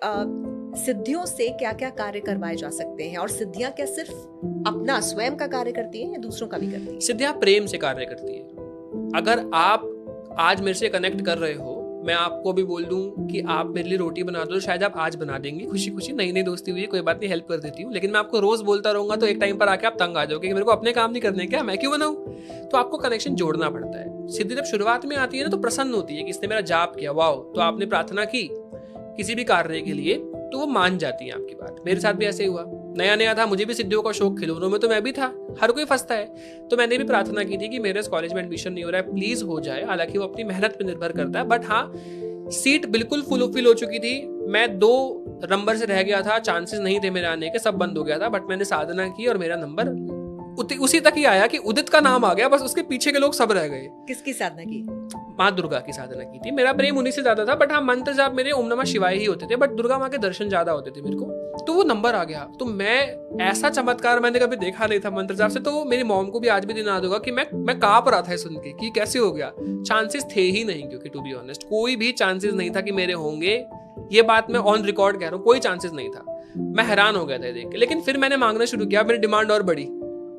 सिद्धियों से क्या-क्या कार्य करवाए जा सकते हैं और सिद्धियाँ क्या सिर्फ अपना स्वयं का कार्य करती हैं या दूसरों का भी करती हैं? सिद्धियाँ प्रेम से कार्य करती है। अगर आप आज मेरे से कनेक्ट कर रहे हो, मैं आपको भी बोल दूं कि आप मेरे लिए रोटी बना दो, तो शायद आप आज बना देंगे खुशी खुशी। नई नई दोस्ती हुई है, कोई बात नहीं, हेल्प कर देती हूँ। लेकिन मैं आपको रोज बोलता रहूंगा तो एक टाइम पर आके आप तंग आ जाओगे कि मेरे को अपने काम नहीं करने, क्या मैं क्यों बनाऊं? तो आपको कनेक्शन जोड़ना पड़ता है। सिद्धि जब शुरुआत में आती है ना तो प्रसन्न होती है कि इसने मेरा जाप किया, वाओ, तो आपने प्रार्थना की किसी भी कार्य के लिए तो वो मान जाती है आपकी बात। मेरे साथ भी ऐसे ही हुआ, नया नया था, मुझे भी सिद्धियों का शौक, खिलौनों में तो मैं भी था, हर कोई फंसता है। तो मैंने भी प्रार्थना की थी कि मेरे इस कॉलेज में एडमिशन नहीं हो रहा है, प्लीज हो जाए। हालांकि वो अपनी मेहनत पे निर्भर करता है, बट हाँ, सीट बिल्कुल फुल फिल हो चुकी थी। मैं 2 नंबर से रह गया था, चांसेस नहीं थे मेरे आने के, सब बंद हो गया था। बट मैंने साधना की और मेरा नंबर उसी तक ही आया कि उदित का नाम आ गया, बस उसके पीछे के लोग सब रह गए। किसकी साधना की? माँ दुर्गा की साधना की थी। मेरा प्रेम उन्हीं से ज्यादा था, बट हाँ, मंत्र जाप मेरे ओम नमः शिवाय ही होते थे, बट दुर्गा माँ के दर्शन ज्यादा होते थे मेरे को। तो वो नंबर आ गया। तो मैं, ऐसा चमत्कार मैंने कभी देखा नहीं था मंत्र जाप से। तो मेरी मॉम को भी आज भी दिन याद होगा कि मैं कांप रहा था सुन के कि कैसे हो गया। चांसेस थे ही नहीं, क्योंकि टू बी ऑनेस्ट कोई भी चांसेस नहीं था कि मेरे होंगे। ये बात मैं ऑन रिकॉर्ड कह रहा हूँ, कोई चांसेस नहीं था। मैं हैरान हो गया था देख के। लेकिन फिर मैंने मांगना शुरू किया, मेरी डिमांड और बढ़ी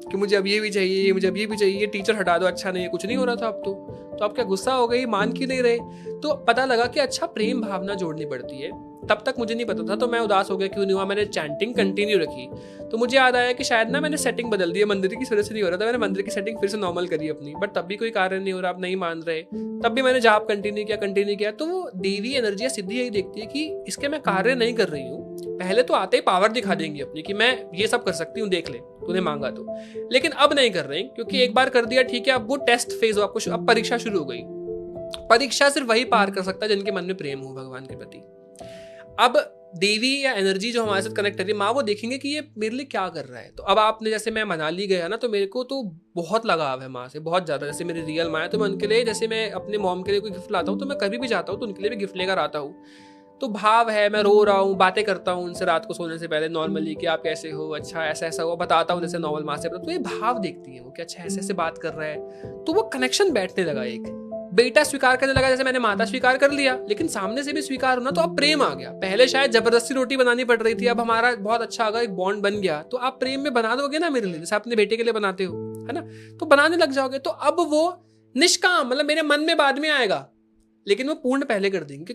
कि मुझे अब ये भी चाहिए, मुझे अब ये भी चाहिए, टीचर हटा दो, अच्छा नहीं है, कुछ नहीं हो रहा था अब तो अब क्या गुस्सा हो गई, मान क्यों नहीं रहे? तो पता लगा कि अच्छा, प्रेम भावना जोड़नी पड़ती है। तब तक मुझे नहीं पता था, तो मैं उदास हो गया, क्यों नहीं हुआ। मैंने चैंटिंग कंटिन्यू रखी, तो मुझे याद आया कि शायद ना मैंने सेटिंग बदल दी है, मंदिर की वजह से नहीं हो रहा था। मैंने मंदिर की सेटिंग फिर से नॉर्मल करी अपनी, बट तब भी कोई कार्य नहीं हो रहा, आप नहीं मान रहे। तब भी मैंने जाप कंटिन्यू किया। तो वो देवी एनर्जी या सिद्धि यही देखती है कि इसके मैं कार्य नहीं कर रही हूँ। पहले तो आते ही पावर दिखा देंगी अपनी कि मैं ये सब कर सकती हूँ, देख ले, तूने मांगा तो। लेकिन अब नहीं कर रहे, क्योंकि एक बार कर दिया, ठीक है, अब वो टेस्ट फेज हो, आपको अब परीक्षा शुरू हो गई। परीक्षा सिर्फ वही पार कर सकता है जिनके मन में प्रेम हो भगवान के प्रति। अब देवी या एनर्जी जो हमारे साथ कनेक्ट कर रही है, माँ, वो देखेंगे कि ये मेरे लिए क्या कर रहा है। तो अब आपने, जैसे मैं मनाली गया ना, तो मेरे को तो बहुत लगाव है माँ से, बहुत ज्यादा। जैसे मेरी रियल माँ है, तो मैं उनके लिए, जैसे मैं अपने मॉम के लिए कोई गिफ्ट लाता हूँ, तो मैं कभी भी जाता हूँ तो उनके लिए भी गिफ्ट लेकर आता हूँ। तो भाव है, मैं रो रहा हूँ, बातें करता हूँ उनसे रात को सोने से पहले नॉर्मली कि आप कैसे हो, अच्छा ऐसा ऐसा हुआ, बताता हूँ जैसे नॉर्मल माँ से। तो ये भाव देखती है वो कि अच्छा ऐसे ऐसे बात कर रहा है, तो वो कनेक्शन बैठने लगा। एक बेटा स्वीकार करने लगा, जैसे मैंने माता स्वीकार कर लिया, लेकिन सामने से भी स्वीकार होना, तो अब प्रेम आ गया। पहले शायद जबरदस्ती रोटी बनानी पड़ रही थी, अब हमारा बहुत अच्छा अगर एक बॉन्ड बन गया, तो आप प्रेम में बना दोगे ना मेरे लिए, जैसे अपने बेटे के लिए बनाते हो, है ना? तो बनाने लग जाओगे। तो अब वो निष्काम, मतलब मेरे मन में बाद में आएगा, लेकिन वो पूर्ण पहले कर देंगे, क्योंकि